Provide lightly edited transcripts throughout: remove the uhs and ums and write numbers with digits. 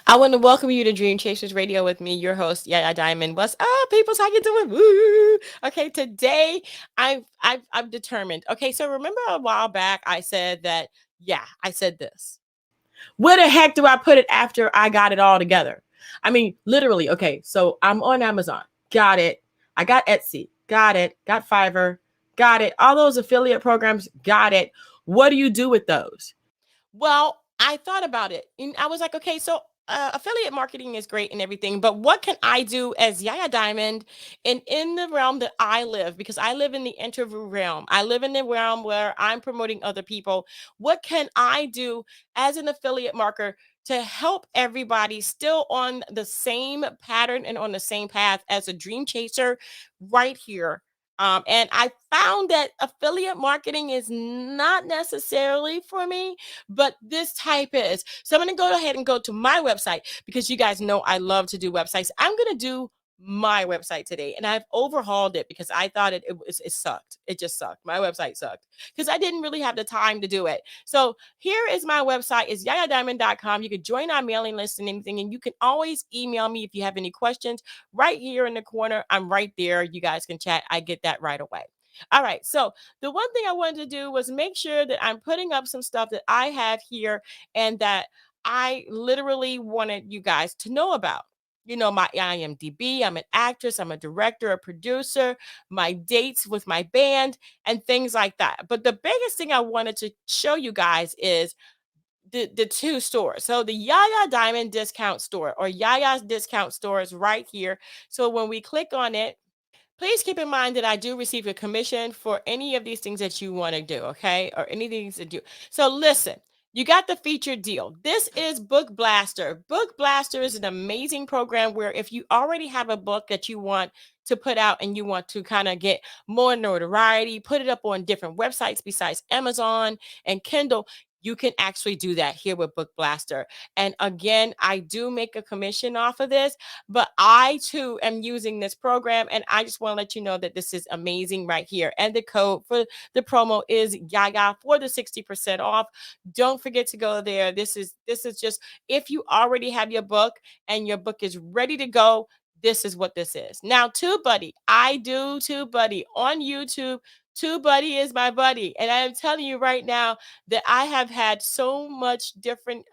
I want to welcome you to Dream Chasers Radio with me, your host, Yaya Diamond. What's up, peoples? How you doing? Woo! Okay, today I'm determined. Okay, so remember a while back I said that, yeah, I said this. Where the heck do I put it after I got it all together? I mean, literally, okay, so I'm on Amazon. Got it. I got Etsy. Got it. Got Fiverr. Got it. All those affiliate programs. Got it. What do you do with those? Well, I thought about it and I was like, okay, so affiliate marketing is great and everything, but what can I do as Yaya Diamond and in the realm that I live? Because I live in the interview realm, I live in the realm where I'm promoting other people. What can I do as an affiliate marketer to help everybody still on the same pattern and on the same path as a dream chaser right here? And I found that affiliate marketing is not necessarily for me, but this type is. So I'm going to go ahead and go to my website because you guys know I love to do websites. I'm going to do my website today and I've overhauled it because I thought it sucked. It just sucked. My website sucked because I didn't really have the time to do it. So here is my website is yayadiamond.com. You can join our mailing list and anything, and you can always email me if you have any questions. Right here in the corner, I'm right there. You guys can chat. I get that right away. All right. So the one thing I wanted to do was make sure that I'm putting up some stuff that I have here and that I literally wanted you guys to know about. You know, my IMDb, I'm an actress, I'm a director, a producer, my dates with my band, and things like that. But the biggest thing I wanted to show you guys is the two stores. So the Yaya Diamond discount store or Yaya's discount store is right here. So when we click on it, please keep in mind that I do receive a commission for any of these things that you want to do, okay? Or any things to do. So listen, you got the featured deal. This is Book Blaster. Book Blaster is an amazing program where if you already have a book that you want to put out and you want to kind of get more notoriety, put it up on different websites besides Amazon and Kindle, you can actually do that here with Book Blaster. And again, I do make a commission off of this, but I too am using this program, and I just want to let you know that this is amazing right here. And the code for the promo is Yaya for the 60% off. Don't forget to go there. This is just if you already have your book and your book is ready to go. This is what this is. Now, TubeBuddy, I do TubeBuddy on YouTube. TubeBuddy is my buddy, and I am telling you right now that I have had so much different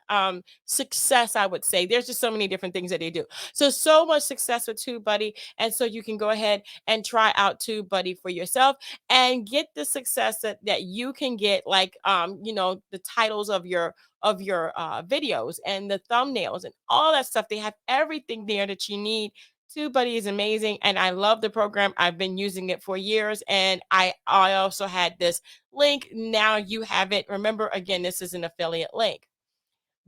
success. I would say there's just so many different things that they do. So much success with TubeBuddy. And so you can go ahead and try out TubeBuddy for yourself and get the success that you can get, like the titles of your videos and the thumbnails and all that stuff. They have everything there that you need. TubeBuddy is amazing, and I love the program. I've been using it for years, and I also had this link. Now you have it. Remember, again, this is an affiliate link.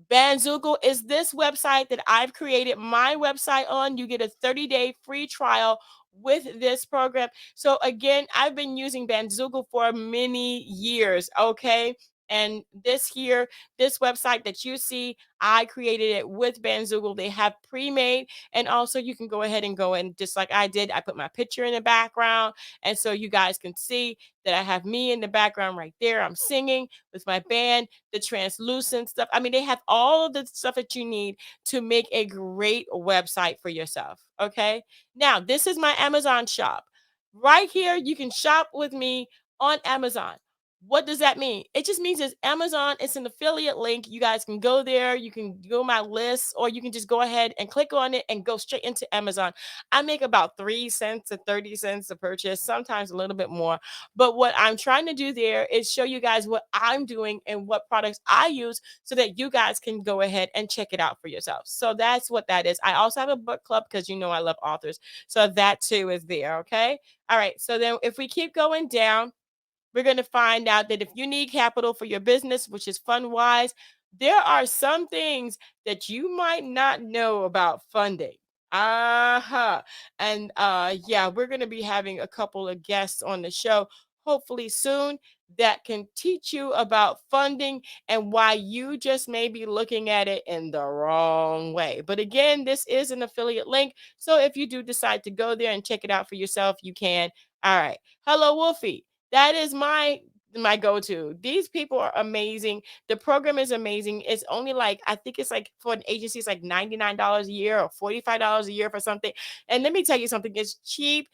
Bandzoogle is this website that I've created my website on. You get a 30-day free trial with this program. So again, I've been using Bandzoogle for many years, okay? And this website that you see, I created it with Bandzoogle. They have pre-made, and also you can go ahead and go in just like I did. I put my picture in the background, and so you guys can see that I have me in the background right there. I'm singing with my band, the translucent stuff. I mean, they have all of the stuff that you need to make a great website for yourself. Okay. Now, this is my Amazon shop. Right here, you can shop with me on Amazon. What does that mean? It just means it's Amazon. It's an affiliate link. You guys can go there. You can go my list, or you can just go ahead and click on it and go straight into Amazon. I make about 3 cents to 30 cents a purchase, sometimes a little bit more. But what I'm trying to do there is show you guys what I'm doing and what products I use so that you guys can go ahead and check it out for yourself. So that's what that is. I also have a book club because you know I love authors. So that too is there. Okay. All right. So then if we keep going down, we're going to find out that if you need capital for your business, which is fund wise, there are some things that you might not know about funding. Uh-huh. And yeah, we're going to be having a couple of guests on the show hopefully soon that can teach you about funding and why you just may be looking at it in the wrong way. But again, this is an affiliate link. So if you do decide to go there and check it out for yourself, you can. All right. Hello, Wolfie. That is my my go-to. These people are amazing. The program is amazing. It's only like, I think it's like for an agency, it's like $99 a year or $45 a year for something. And let me tell you something, it's cheap.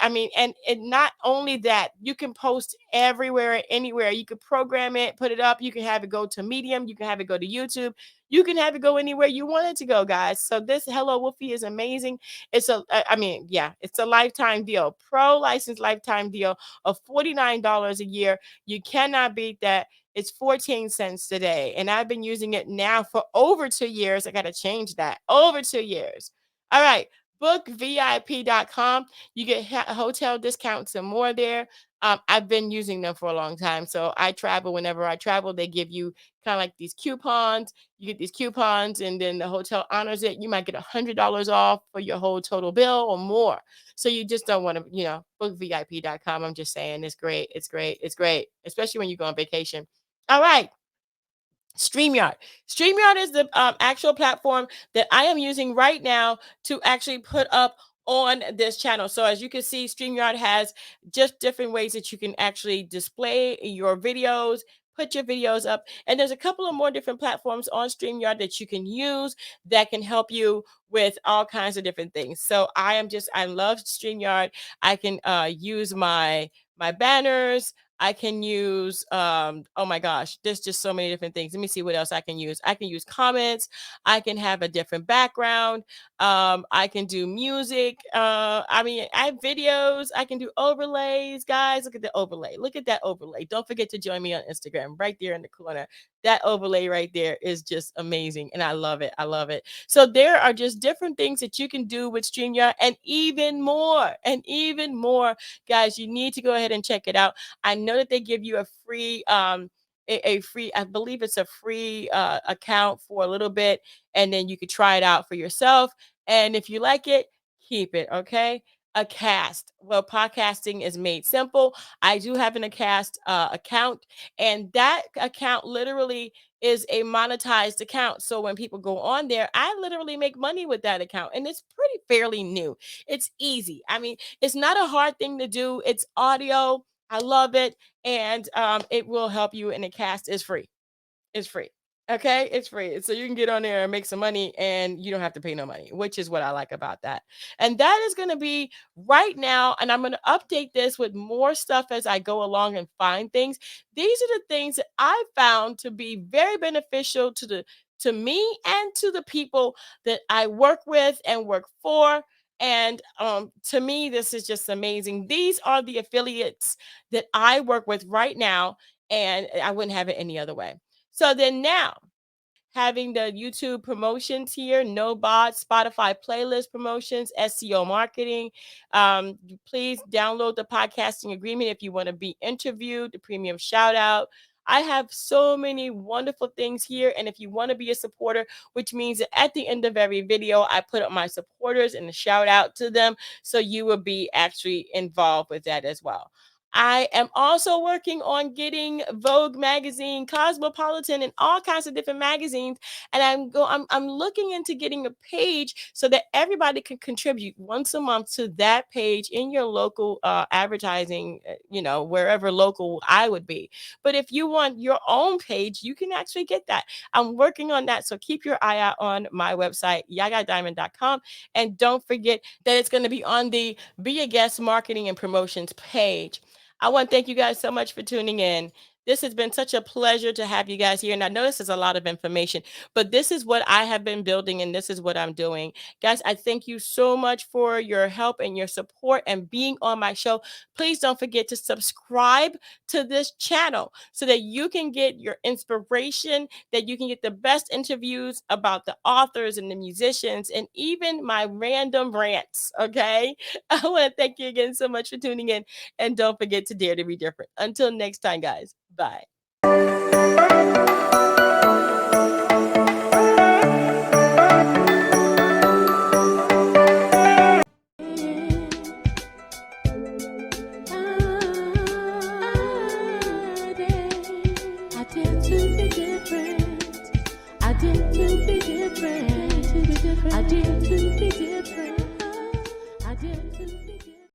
I mean, and not only that, you can post everywhere, anywhere. You could program it, put it up. You can have it go to Medium. You can have it go to YouTube. You can have it go anywhere you want it to go, guys. So this Hello Wolfie is amazing. I mean, yeah, it's a lifetime deal, pro license lifetime deal of $49 a year. You cannot beat that. It's 14 cents today. And I've been using it now for over 2 years. I got to change that. Over 2 years. All right. Bookvip.com. You get hotel discounts and more there. I've been using them for a long time. So I travel whenever I travel. They give you kind of like these coupons. You get these coupons, and then the hotel honors it. You might get $100 off for your whole total bill or more. So you just don't want to, bookvip.com. I'm just saying it's great. It's great. It's great, especially when you go on vacation. All right. StreamYard. StreamYard is the actual platform that I am using right now to actually put up on this channel. So as you can see, StreamYard has just different ways that you can actually display your videos, put your videos up. And there's a couple of more different platforms on StreamYard that you can use that can help you with all kinds of different things. So I love StreamYard. I can use my banners. I can use oh my gosh, there's just so many different things. Let me see what else I can use. I can use comments. I can have a different background. I can do music. I mean, I have videos. I can do overlays. Guys, look at the overlay. Look at that overlay. Don't forget to join me on Instagram right there in the corner. That overlay right there is just amazing. And I love it. I love it. So there are just different things that you can do with StreamYard and even more. And even more. Guys, you need to go ahead and check it out. I know that they give you a free a free, I believe it's a free account for a little bit, and then you could try it out for yourself. And if you like it, keep it. Okay. A cast. Well, podcasting is made simple. I do have an Acast account, and that account literally is a monetized account. So when people go on there, I literally make money with that account, and it's pretty fairly new. It's easy. I mean, it's not a hard thing to do. It's audio. I love it, and it will help you. And the cast is free. It's free. Okay, it's free. So you can get on there and make some money and you don't have to pay no money, which is what I like about that. And that is going to be right now. And I'm going to update this with more stuff as I go along and find things. These are the things that I found to be very beneficial to me and to the people that I work with and work for. And to me, this is just amazing. These are the affiliates that I work with right now, and I wouldn't have it any other way. So then now, having the YouTube promotions here, no bots, Spotify playlist promotions, SEO marketing. Please download the podcasting agreement if you want to be interviewed, the premium shout out. I have so many wonderful things here. And if you want to be a supporter, which means that at the end of every video, I put up my supporters and a shout out to them. So you will be actually involved with that as well. I am also working on getting Vogue magazine, Cosmopolitan, and all kinds of different magazines. And I'm looking into getting a page so that everybody can contribute once a month to that page in your local advertising, wherever local I would be. But if you want your own page, you can actually get that. I'm working on that. So keep your eye out on my website, yayadiamond.com. And don't forget that it's going to be on the Be a Guest marketing and promotions page. I want to thank you guys so much for tuning in. This has been such a pleasure to have you guys here. And I know this is a lot of information, but this is what I have been building and this is what I'm doing. Guys, I thank you so much for your help and your support and being on my show. Please don't forget to subscribe to this channel so that you can get your inspiration, that you can get the best interviews about the authors and the musicians and even my random rants. Okay. I want to thank you again so much for tuning in. And don't forget to dare to be different. Until next time, guys. Bye.